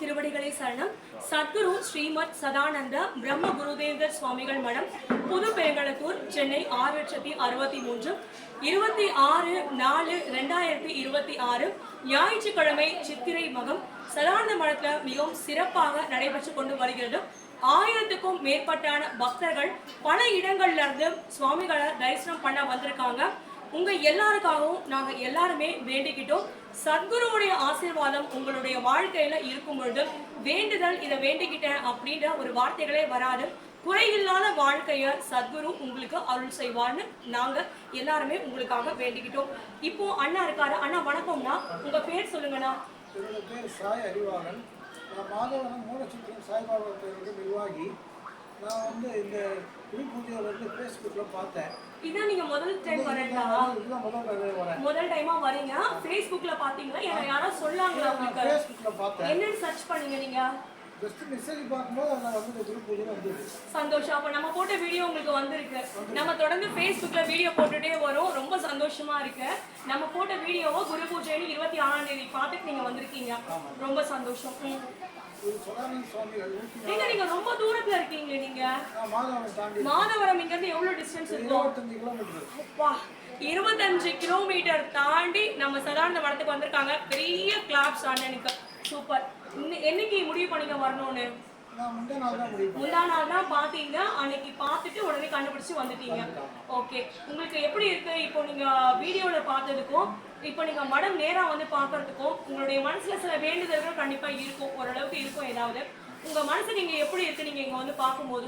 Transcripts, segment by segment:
திருவடிகளை சரணம். சத்குரு ஸ்ரீமத் சதானந்த பிரம்ம குருதேவர் சுவாமிகள் மடம், புது பெருங்களத்தூர், சென்னை 6,63 26/4/2026 ஞாயிற்றுக்கிழமை சித்திரை மகம் சதானந்த மடத்தில் மிகவும் சிறப்பாக நடைபெற்று கொண்டு வருகிறது. 1000க்கும் மேற்பட்டான பக்தர்கள் பல இடங்கள்ல இருந்து சுவாமிகளை தரிசனம் பண்ண வந்திருக்காங்க. உங்க எல்லாருக்காகவும் நாங்க எல்லாருமே வேண்டிக்கிட்டோம். சத்குருவுடைய ஆசீர்வாதம் உங்களுடைய வாழ்க்கையில இருக்கும் பொழுது வேண்டுதல் இதை வேண்டிக்கிட்டேன் அப்படின்ற ஒரு வார்த்தைகளே வராது. குறையில்லாத வாழ்க்கைய சத்குரு உங்களுக்கு அருள் செய்வார்னு நாங்க எல்லாருமே உங்களுக்காக வேண்டிக்கிட்டோம். இப்போ அண்ணா இருக்காரு. அண்ணா வணக்கம்ண்ணா, உங்க பேர் சொல்லுங்கண்ணா. என்னோட பேர் சாய் அறிவாளன். நான் மாதவனம் மூலச்சித்திரம் சாய்பாபா கோயிலுக்கு நிர்வாகி. நான் இந்த குரு பூஜையை ஃபேஸ்புக்கில் பார்த்தேன். இதான் நீங்க முதல் டைம் வரீங்களா? முதல் டைமா வரீங்க. ஃபேஸ்புக்ல பாத்தீங்களா? யாரோ சொன்னாங்களா உங்களுக்கு? ஃபேஸ்புக்ல பார்த்தேன். என்னன்னு சர்ச் பண்ணீங்க நீங்க? ஜஸ்ட் மெசேஜ் பார்க்கும்போது நான் குரு பூஜை வந்தது. சந்தோஷம். அப்ப நம்ம போட்ட வீடியோ உங்களுக்கு வந்திருக்கு. நம்ம தொடர்ந்து ஃபேஸ்புக்ல வீடியோ போட்டுட்டே வரோம். ரொம்ப சந்தோஷமா இருக்கு. நம்ம போட்ட வீடியோவை குரு பூஜைன்னு 26ஆம் தேதி பார்த்துட்டு நீங்க வந்திருக்கீங்க. ரொம்ப சந்தோஷம். நீங்க ரொம்ப தூரத்துல இருக்கீங்க. நீங்க மாதவரம் இங்க இருந்து எவ்வளவு டிஸ்டன்ஸ் இருக்கும்? 25 கிலோமீட்டர் தாண்டி நம்ம சதானந்த மடத்துக்கு வந்திருக்காங்க. பெரிய கிளாப்ஸ் அண்ணனுக்கு. சூப்பர். என்னைக்கு முடிவு பண்ணீங்க வரணும்னு? முந்தா நாள் தான் பாத்தீங்க. அன்னைக்கு பார்த்துட்டு உடனே கண்டுபிடிச்சு வந்துட்டீங்க. ஓகே, உங்களுக்கு எப்படி இருக்கு இப்போ நீங்க வீடியோல பார்த்ததுக்கும் இப்போ நீங்க மடம் நேரா வந்து பாக்குறதுக்கும் உங்களுடைய மனசுல சில வேண்டுதல்கள் கண்டிப்பா இருக்கும், ஓரளவுக்கு இருக்கும். ஏதாவது உங்க மனசு நீங்க எப்படி இருக்கு நீங்க இங்க வந்து பார்க்கும்போது?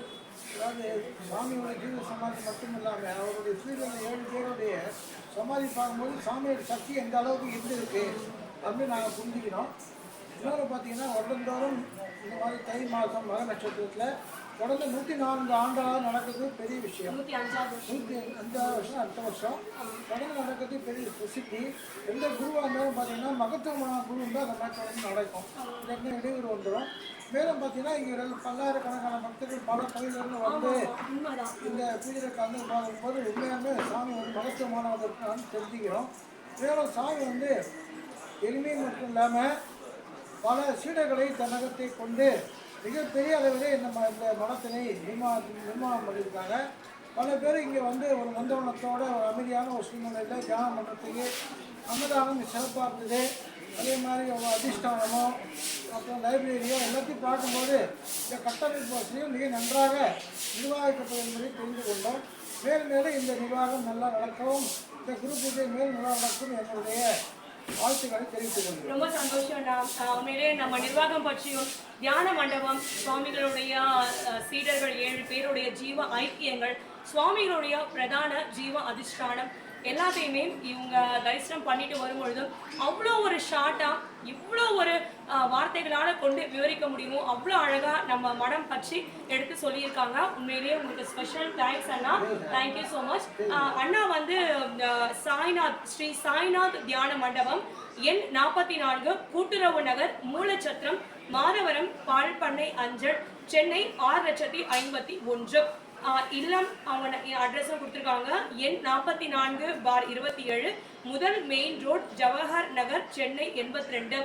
அதாவது சாமியோட ஜீவ சமாதி மட்டும் இல்லாமல் அவருடைய சீரனை 7 பேருடைய சமாதி பார்க்கும்போது சாமியோட சக்தி எந்த அளவுக்கு இருந்திருக்கு அப்படின்னு நாங்கள் புரிஞ்சுக்கிறோம். இன்னொன்று பார்த்தீங்கன்னா வருடந்தோறும் இந்த மாதிரி தை மாதம் மக நட்சத்திரத்தில் தொடர்ந்து 104 ஆண்டாக நடக்கிறது பெரிய விஷயம். 105 வருஷம் அடுத்த வருஷம் தொடர்ந்து நடக்கிறது பெரிய பிரசித்தி. எந்த குருவாக இருந்தாலும் பார்த்தீங்கன்னா மகத்துவமான குரு இருந்தால் அந்த மாதிரி தொடர்ந்து நடக்கும். இதற்கு இடையூறு வந்துடும். மேலும் பார்த்தீங்கன்னா இங்கே பல்லாயிரக்கணக்கான பக்தர்கள் பல பகுதியிலிருந்து வந்து இந்த பூஜையில் கலந்து பார்க்கும்போது உண்மையாலுமே சாமி மகத்துவமானதற்கான தெரிஞ்சுக்கிறோம். மேலும் சாமி எளிமை மட்டும் இல்லாமல் பல சீடர்களை தன்னகத்தை கொண்டு மிகப்பெரிய அளவிலே இந்த மடத்தினை நிர்மாணம் பண்ணியிருக்காங்க. பல பேர் இங்கே ஒரு நந்தவனத்தோட ஒரு அமைதியான ஒரு சூழ்நிலையில் தியானம் பண்ணுறதுக்கு அன்னதானம் சிறப்பாக இருந்தது. அதே மாதிரி அதிஷ்டானமோ அப்புறம் லைப்ரரியோ எல்லாத்தையும் பார்க்கும்போது இந்த கட்டமைப்பு வசதியும் மிக நன்றாக நிர்வாகிக்கப்படும் என்பதை தெரிந்து கொண்டோம். மேலும் இந்த நிர்வாகம் நல்லா நடக்கவும் இந்த குரு பூஜை மேலும் நல்லா நடக்கும் என்னுடைய வாழ்த்துக்களை தெரிவித்துக் கொள்கிறேன். ரொம்ப சந்தோஷம். உண்மையிலே நம்ம நிர்வாகம் பற்றியும் தியான மண்டபம், சுவாமிகளுடைய சீடர்கள் 7 பேருடைய ஜீவ ஐக்கியங்கள், சுவாமிகளுடைய பிரதான ஜீவ அதிஷ்டானம் எல்லாத்தையுமே இவங்க தரிசனம் பண்ணிட்டு வரும்பொழுதும் அவ்வளோ ஒரு ஷார்ட்டாக இவ்வளோ ஒரு வார்த்தைகளால் கொண்டு விவரிக்க முடியுமோ அவ்வளோ அழகாக நம்ம மடம் பற்றி எடுத்து சொல்லியிருக்காங்க. உண்மையிலேயே உங்களுக்கு ஸ்பெஷல் தேங்க்ஸ் அண்ணா. Thank you so much. அண்ணா சாய்நாத் ஸ்ரீ சாய்நாத் தியான மண்டபம் எண் 44 கூட்டுறவு நகர், மூலச்சத்திரம், மாதவரம், பால் பண்ணை அஞ்சல், சென்னை 6,51. இல்லம் அவங்க அட்ரஸும் கொடுத்துருக்காங்க. எண் 44/27 முதல் மெயின் ரோட், ஜவஹர் நகர், சென்னை 82.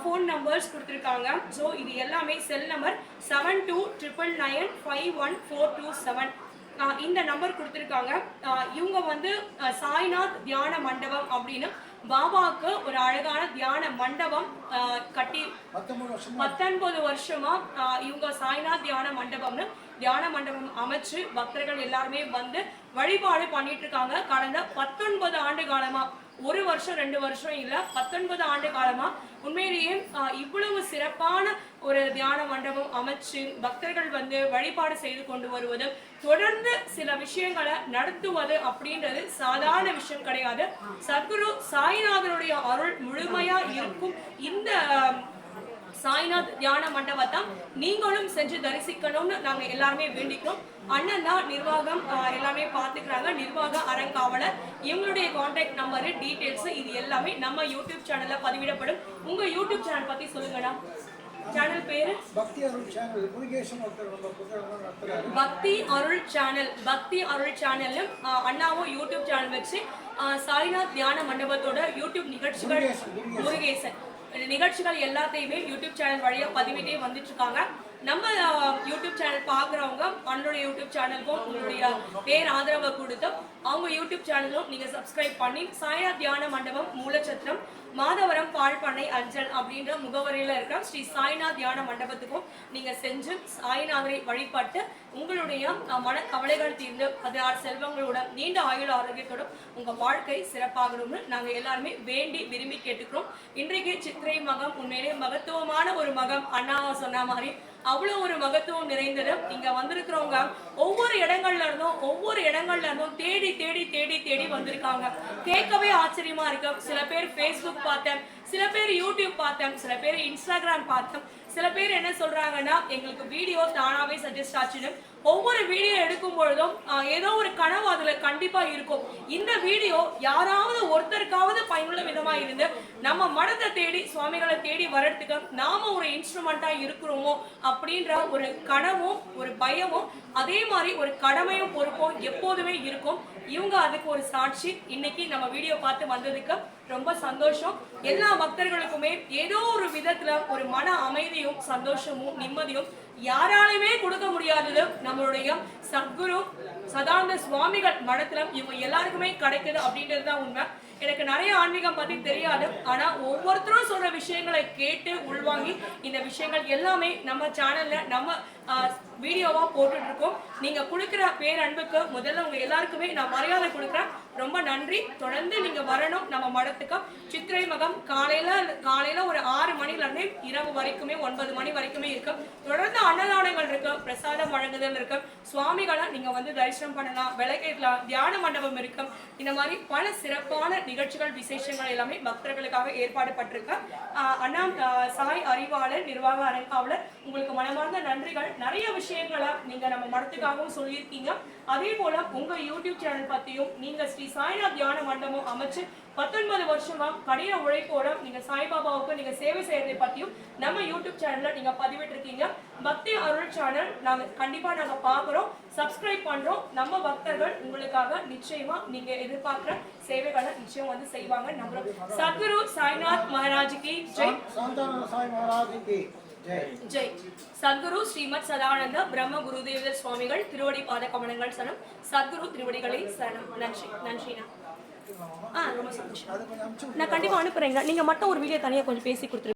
ஃபோன் நம்பர்ஸ் கொடுத்துருக்காங்க. ஸோ இது எல்லாமே செல் நம்பர் 7299951427. இந்த நம்பர் கொடுத்துருக்காங்க. இவங்க சாய்நாத் தியான மண்டபம் அப்படின்னு பாபாவுக்கு ஒரு அழகான தியான மண்டபம் கட்டி 19 வருஷமா இவங்க சாய்நாத் தியான மண்டபம்னு தியான மண்டபம் அமைச்சு பக்தர்கள் எல்லாருமே வழிபாடு பண்ணிட்டு இருக்காங்க. கடந்த 19 ஆண்டு காலமா, 1 வருஷம் 2 வருஷம் இல்ல, 19 ஆண்டு காலமா உண்மையிலேயே இவ்வளவு சிறப்பான ஒரு தியான மண்டபம் அமைச்சு பக்தர்கள் வழிபாடு செய்து கொண்டு வருவது, தொடர்ந்து சில விஷயங்களை நடத்துவது அப்படின்றது சாதாரண விஷயம் கிடையாது. சத்குரு சாய்நாதனுடைய அருள் முழுமையா இருக்கும் இந்த சாய்நாத் தியான மண்டபத்தை நீங்களும் சென்று தரிசிக்கணும்னு நாங்க எல்லாருமே வேண்டிக்கிறோம். அண்ணன் தான் நிர்வாகம் எல்லாமே பார்த்துக்கிறாங்க. நிர்வாக அறங்காவலர். இவங்களுடைய கான்டாக்ட் நம்பரு, டீடைல்ஸ் இது எல்லாமே நம்ம யூடியூப் சேனல்ல பதிவிடப்படும். உங்க யூடியூப் சேனல் பத்தி சொல்லுங்கண்ணா. சேனல் பேரு பக்தி அருள் சேனல். பக்தி அருள் சேனல். பக்தி அருள் சேனலும் அண்ணாவும் யூடியூப் சேனல் வச்சு சாய்நாத் தியான மண்டபத்தோட யூடியூப் நிகழ்ச்சிகள் முருகேசன் இந்த நிகழ்ச்சிகள் எல்லாத்தையுமே யூடியூப் சேனல் வழியா பதிவிட்டே வந்துட்டு இருக்காங்க. நம்ம யூடியூப் சேனல் பார்க்குறவங்க நம்மளுடைய யூடியூப் சேனலுக்கும் உங்களுடைய பேர் ஆதரவை கொடுத்து அவங்க யூடியூப் சேனலும் நீங்க சப்ஸ்கிரைப் பண்ணி சாய்நாத் தியான மண்டபம் மூலச்சத்திரம் மாதவரம் பாழ்பண்ணை அஞ்சல் அப்படின்ற முகவரியில இருக்கிற ஸ்ரீ சாய்நாத் தியான மண்டபத்துக்கும் நீங்க செஞ்சு சாய்நாதரை வழிபட்டு உங்களுடைய மன கவலைகள் தீர்ந்து 16 செல்வங்களோட நீண்ட ஆயுள் ஆரோக்கியத்தோட உங்க வாழ்க்கை சிறப்பாகணும்னு நாங்க எல்லாருமே வேண்டி விரும்பி கேட்டுக்கிறோம். இன்றைக்கு சித்திரை மகம் உண்மையிலே மகத்துவமான ஒரு மகம். அண்ணா சொன்ன மாதிரி அவ்வளவு ஒரு மகத்துவம் நிறைந்தது. இங்க வந்திருக்கிறவங்க ஒவ்வொரு இடங்கள்ல இருந்தும் தேடி தேடி தேடி தேடி வந்திருக்காங்க. கேட்கவே ஆச்சரியமா இருக்கு. சில பேர் Facebook பார்த்தேன், சில பேர் யூடியூப் பார்த்தேன், சில பேர் இன்ஸ்டாகிராம் பார்த்தேன், சில பேர் என்ன சொல்றாங்கன்னா எங்களுக்கு வீடியோ தானாவே சஜஸ்ட் ஆச்சுன்னு. ஒவ்வொரு வீடியோ எடுக்கும் பொழுதும் ஏதோ ஒரு கனவு அதுல கண்டிப்பா இருக்கும். இந்த வீடியோ யாராவது ஒருத்தருக்காவது பயனுள்ள விதமா இருந்து நம்ம மனத்தை தேடி சுவாமிகளை தேடி வர்றதுக்கு நாம ஒரு இன்ஸ்ட்ருமெண்டா இருக்கிறோமோ அப்படின்ற ஒரு கனவும் ஒரு பயமும் அதே மாதிரி ஒரு கடமையும் பொறுப்பும் எப்போதுமே இருக்கும். இவங்க அதுக்கு ஒரு சாட்சி. இன்னைக்கு நம்ம வீடியோ பார்த்து வந்ததுக்கு ரொம்ப சந்தோஷம். எல்லா பக்தர்களுக்குமே ஏதோ ஒரு விதத்துல ஒரு மன அமைதியும் சந்தோஷமும் நிம்மதியும் யாராலுமே கொடுக்க முடியாதது நம்மளுடைய சத்குரு சதானந்த சுவாமிகள் மடத்துல இவங்க எல்லாருக்குமே கிடைக்குது அப்படின்றதுதான் உண்மை. எனக்கு நிறைய ஆன்மீகம் பத்தி தெரியாது. ஆனா ஒவ்வொருத்தரும் சொல்ற விஷயங்களை கேட்டு உள்வாங்கி இந்த விஷயங்கள் எல்லாமே நம்ம சேனல்ல நம்ம வீடியோவா போட்டுட்டு இருக்கோம். நீங்க கொடுக்கிற பேரன்புக்கு முதல்ல உங்க எல்லாருக்குமே நான் மரியாதை கொடுக்குறேன். ரொம்ப நன்றி. தொடர்ந்து நீங்க வரணும் நம்ம மடத்துக்கு. சித்திரை மகம் காலையில ஒரு 6 மணில இருந்து இரவு வரைக்குமே 9 மணி வரைக்குமே இருக்கு. தொடர்ந்து அன்னதானங்கள் இருக்கு, பிரசாதம் வழங்குதல் இருக்கு. சுவாமிகளை நீங்க வந்து தரிசனம் பண்ணலாம், விளக்கேற்றலாம், தியான மண்டபம் இருக்கு. இந்த மாதிரி பல சிறப்பான நிகழ்ச்சிகள் விசேஷங்கள் எல்லாமே பக்தர்களுக்காக ஏற்பாடு பட்டிருக்கு. அண்ணா சாய் அறிவாளர் நிர்வாக அரங்காவலர் உங்களுக்கு மனமார்ந்த நன்றிகள். நிறைய விஷயங்களை நீங்க நம்ம மடத்துக்காகவும் சொல்லியிருக்கீங்க. அதே போல உங்க யூடியூப் சேனல் பத்தியும் நீங்க ஸ்ரீ சாய்நாத் தியான மண்டபம் அமைச்சு 19 வருஷமா கடின உழைப்போட நீங்க சாய்பாபாவுக்கு நீங்க சேவை செய்யறதை பத்தியும் நம்ம யூடியூப் சேனல்ல நீங்க பதிவிட்டிருக்கீங்க. பக்தி அருள் சேனல் கண்டிப்பா நாங்க பாக்குறோம், சப்ஸ்கிரைப் பண்றோம். நம்ம பக்தர்கள் உங்களுக்காக நிச்சயமா நீங்க எதிர்பார்க்கிற சேவைகளை நிச்சயம் வந்து செய்வாங்க நம்புறோம். சத்குரு சாய்நாத் மகாராஜுக்கு ஜெய். சாய் மகாராஜுக்கு ஜெய். சத்குரு ஸ்ரீமத் சதானந்த பிரம்ம குருதேவர் சுவாமிகள் திருவடி பாத கமலங்கள் சரணம். சத்குரு திருவடிகளை சரணம். நன்றிண்ணா. ரொம்ப சந்தோஷம். நான் கண்டிப்பா அனுப்புறேங்க. நீங்க மட்டும் ஒரு வீடியோ தனியா கொஞ்சம் பேசி கொடுத்துருங்க.